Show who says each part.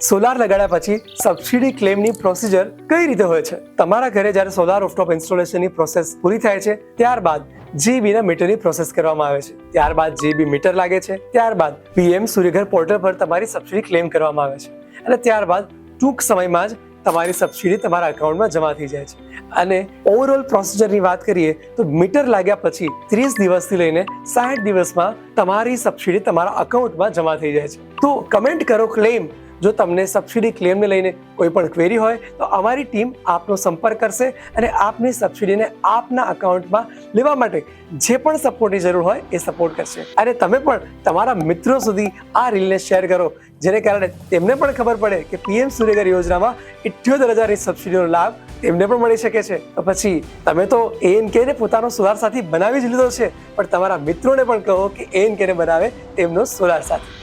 Speaker 1: Solar લગાડ્યા પછી subsidy ક્લેમની procedure કઈ રીતે હોય છે? તમારા ઘરે જ્યારે સોલાર રૂફટોપ ઇન્સ્ટોલેશનની પ્રોસેસ પૂરી થાય છે ત્યારબાદ જીબી ના મીટરની પ્રોસેસ કરવામાં આવે છે. ત્યારબાદ જીબી મીટર લાગે છે. ત્યારબાદ પીએમ સૂર્યઘર પોર્ટલ પર તમારી સબસિડી ક્લેમ કરવામાં આવે છે અને ત્યારબાદ ટૂંક સમયમાં જ તમારી સબસિડી તમારા એકાઉન્ટમાં જમા થઈ જાય છે. અને ઓવરઓલ પ્રોસિજરની વાત કરીએ તો મીટર લાગ્યા પછી 30 દિવસથી લઈને 60 દિવસમાં તમારી સબસિડી તમારા એકાઉન્ટમાં જમા થઈ જાય છે. તો કમેન્ટ કરો ક્લેમ. જો તમને સબસિડી ક્લેમને લઈને કોઈ પણ ક્વેરી હોય તો અમારી ટીમ આપનો સંપર્ક કરશે અને આપની સબસિડીને આપના એકાઉન્ટમાં લેવા માટે જે પણ સપોર્ટની જરૂર હોય એ સપોર્ટ કરશે. અને તમે પણ તમારા મિત્રો સુધી આ રીલને શેર કરો, જેને કારણે તેમને પણ ખબર પડે કે પીએમ સૂર્યઘર યોજનામાં 78,000ની સબસિડીનો લાભ તેમને પણ મળી શકે છે. તો પછી તમે તો ANK ને પોતાનો સોલાર સાથી બનાવી જ લીધો છે, પણ તમારા મિત્રોને પણ કહો કે ANK ને બનાવે તેમનો સોલાર સાથી.